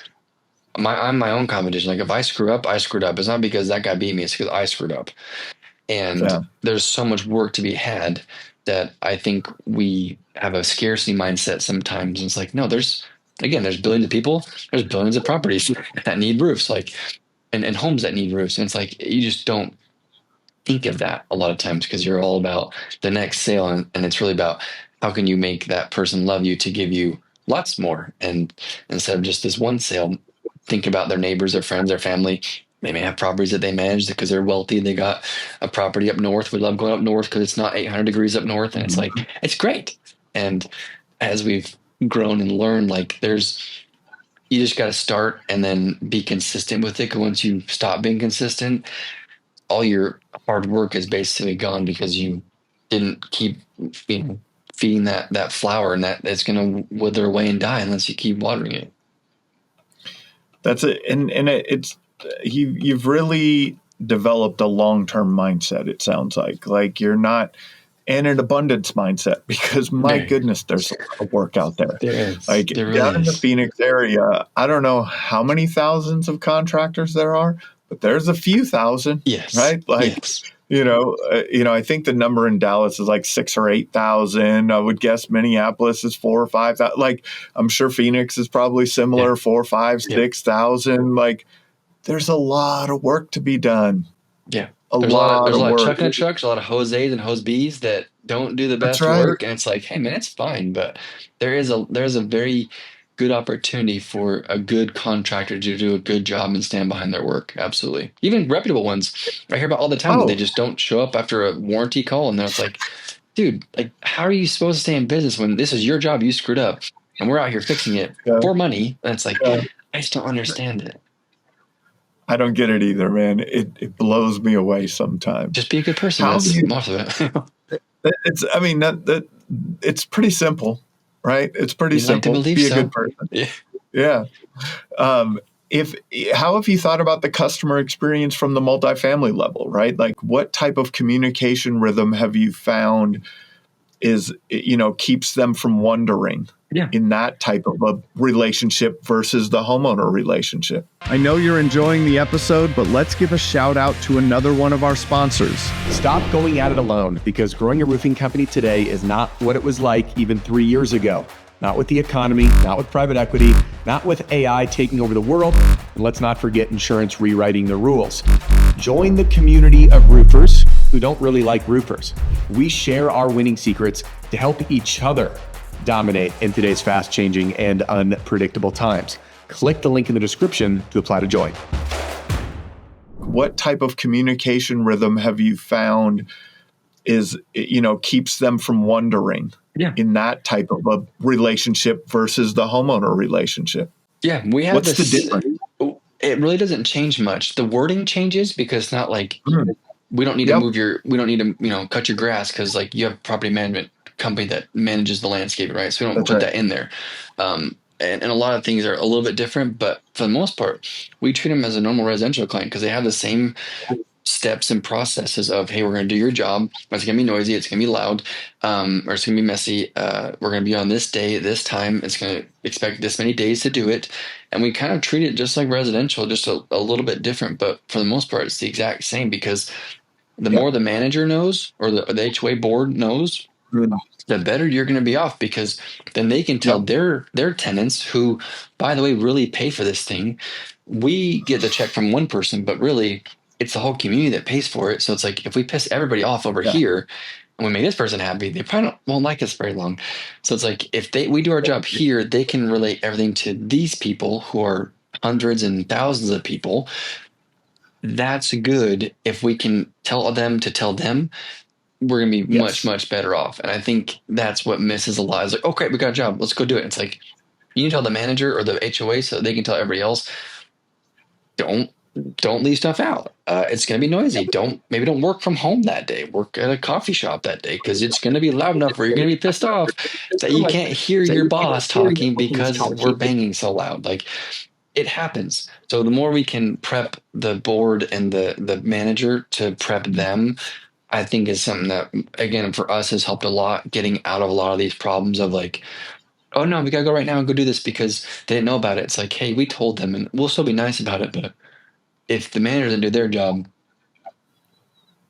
I'm my own competition. Like if I screw up, I screwed up. It's not because that guy beat me, it's because I screwed up. And Yeah. there's so much work to be had that I think we have a scarcity mindset sometimes. And it's like, no, there's billions of people, there's billions of properties that need roofs, like and homes that need roofs. And it's like you just don't think of that a lot of times because you're all about the next sale, and it's really about how can you make that person love you to give you lots more, and instead of just this one sale, think about their neighbors, their friends, their family. They may have properties that they manage because they're wealthy. They got a property up north. We love going up north because it's not 800 degrees up north, and it's like it's great. And as we've grown and learned, like you just got to start and then be consistent with it. Because once you stop being consistent, all your hard work is basically gone because you didn't keep feeding that flower, and that's going to wither away and die unless you keep watering it. That's it. And it's you've really developed a long-term mindset, it sounds like you're not in an abundance mindset because my goodness, there's a lot of work out there. There is. Like There really down in the is. Phoenix area, I don't know how many thousands of contractors there are, but there's a few thousand, Yes. right? Like, yes. I think the number in Dallas is like 6,000 or 8,000. I would guess Minneapolis is 4,000 or 5,000. Like, I'm sure Phoenix is probably similar, 4,000, 5,000, 6,000. Like, there's a lot of work to be done. Yeah. There's a lot of work. chucking trucks, a lot of Jose's and Jose B's that don't do the best right. work, and it's like, hey man, it's fine, but there's a very good opportunity for a good contractor to do a good job and stand behind their work. Absolutely, even reputable ones. I hear about all the time that they just don't show up after a warranty call, and then it's like, dude, like, how are you supposed to stay in business when this is your job? You screwed up, and we're out here fixing it Yeah, for money. And it's like, yeah. I just don't understand it. I don't get it either, man. It blows me away sometimes. Just be a good person. How have That's you? most of it. It's. I mean, that it's pretty simple, right? It's pretty You like to simple. believe Be a good so. person. Yeah. Yeah. Um, if how have you thought about the customer experience from the multifamily level, right? Like, what type of communication rhythm have you found is keeps them from wondering Yeah. in that type of a relationship versus the homeowner relationship? I know you're enjoying the episode, but let's give a shout out to another one of our sponsors. Stop going at it alone, because growing a roofing company today is not what it was like even 3 years ago. Not with the economy, not with private equity, not with AI taking over the world, and let's not forget insurance rewriting the rules. Join the community of roofers who don't really like roofers. We share our winning secrets to help each other dominate in today's fast-changing and unpredictable times. Click the link in the description to apply to join. What type of communication rhythm have you found is keeps them from wondering in that type of a relationship versus the homeowner relationship? Yeah, we have What's this. the difference? It really doesn't change much. The wording changes because it's not like we don't need to Yep. we don't need to, cut your grass because like you have a property management company that manages the landscape, right? So we don't That's put right. that in there. And a lot of things are a little bit different, but for the most part, we treat them as a normal residential client because they have the same steps and processes of, hey, we're going to do your job. It's going to be noisy. It's going to be loud, or it's going to be messy. We're going to be on this day, this time. It's going to expect this many days to do it. And we kind of treat it just like residential, just a little bit different. But for the most part, it's the exact same because the more the manager knows or the HOA board knows, the better you're going to be off because then they can tell their tenants who, by the way, really pay for this thing. We get the check from one person, but really it's the whole community that pays for it. So it's like if we piss everybody off over here and we make this person happy, they probably won't like us very long. So it's like if we do our job here, they can relate everything to these people who are hundreds and thousands of people. That's good if we can tell them to tell them we're going to be much, much better off. And I think that's what misses a lot. It's like, okay, we got a job. Let's go do it. It's like, you need to tell the manager or the HOA so they can tell everybody else, don't leave stuff out. It's going to be noisy. Maybe don't work from home that day. Work at a coffee shop that day because it's going to be loud enough where you're going to be pissed off that you can't hear your boss talking because we're banging so loud. Like it happens. So the more we can prep the board and the manager to prep them, I think is something that, again, for us has helped a lot getting out of a lot of these problems of like, oh no, we gotta go right now and go do this because they didn't know about it. It's like, hey, we told them and we'll still be nice about it. But if the manager doesn't do their job,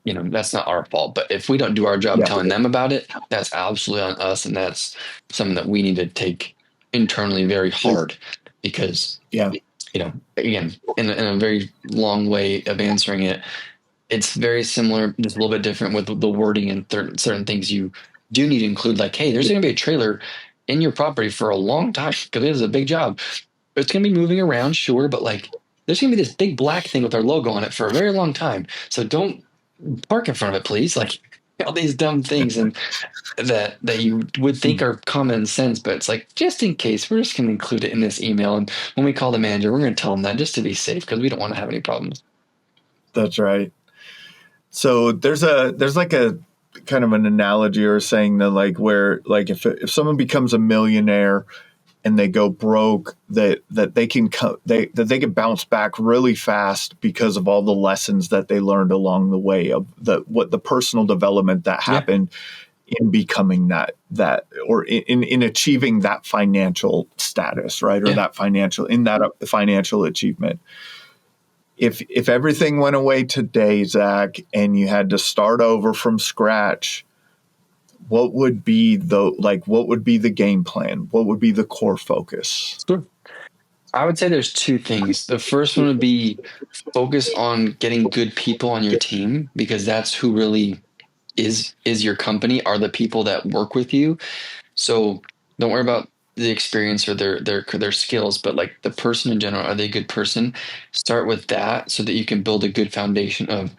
that's not our fault. But if we don't do our job telling them about it, that's absolutely on us. And that's something that we need to take internally very hard because, again, in a very long way of answering it, it's very similar, just a little bit different with the wording and certain things you do need to include. Like, hey, there's going to be a trailer in your property for a long time because it is a big job. It's going to be moving around, sure, but like, there's going to be this big black thing with our logo on it for a very long time. So don't park in front of it, please. Like all these dumb things and that you would think are common sense, but it's like just in case, we're just going to include it in this email. And when we call the manager, we're going to tell them that just to be safe because we don't want to have any problems. That's right. So there's like a kind of an analogy or saying that like where like if someone becomes a millionaire and they go broke, that they can bounce back really fast because of all the lessons that they learned along the way of the personal development that happened in becoming that or in achieving that financial status, right? Or that financial achievement. If everything went away today, Zach, and you had to start over from scratch, what would be the game plan? What would be the core focus? Sure. I would say there's two things. The first one would be focus on getting good people on your team because that's who really is your company, are the people that work with you. So don't worry about the experience or their skills, but like the person in general, are they a good person? Start with that so that you can build a good foundation of,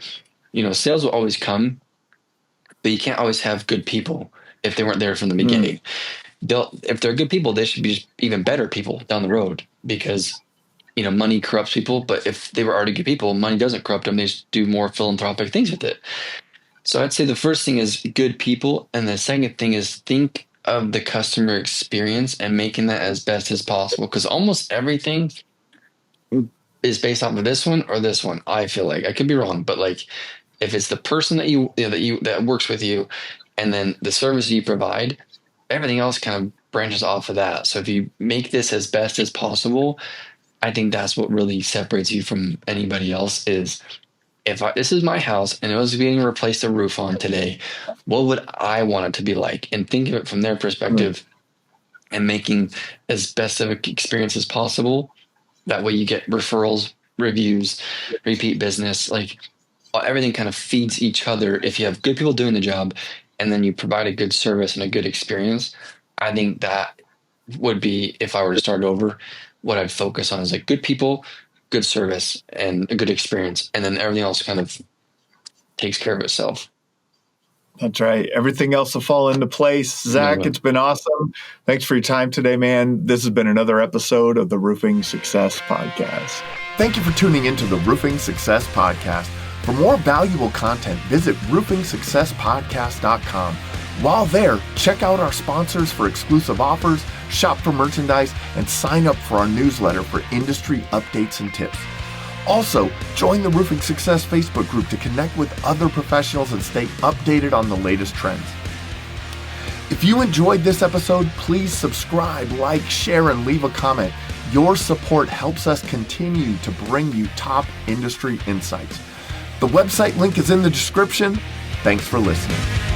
sales will always come. but you can't always have good people if they weren't there from the beginning. If they're good people, they should be even better people down the road, because money corrupts people. But if they were already good people, money doesn't corrupt them. They just do more philanthropic things with it. So I'd say the first thing is good people. And the second thing is think of the customer experience and making that as best as possible. Because almost everything is based off of this one or this one. I feel like I could be wrong, but like if it's the person that works with you, and then the service you provide, everything else kind of branches off of that. So if you make this as best as possible, I think that's what really separates you from anybody else. Is this is my house and it was being replaced a roof on today, what would I want it to be like? And think of it from their perspective and making as best of an experience as possible. That way you get referrals, reviews, repeat business, like everything kind of feeds each other. If you have good people doing the job and then you provide a good service and a good experience, I think that would be, if I were to start over, what I'd focus on is like good people, good service, and a good experience. And then everything else kind of takes care of itself. That's right. Everything else will fall into place. Zach, it's been awesome. Thanks for your time today, man. This has been another episode of the Roofing Success Podcast. Thank you for tuning into the Roofing Success Podcast. For more valuable content, visit roofingsuccesspodcast.com. While there, check out our sponsors for exclusive offers, shop for merchandise, and sign up for our newsletter for industry updates and tips. Also, join the Roofing Success Facebook group to connect with other professionals and stay updated on the latest trends. If you enjoyed this episode, please subscribe, like, share, and leave a comment. Your support helps us continue to bring you top industry insights. The website link is in the description. Thanks for listening.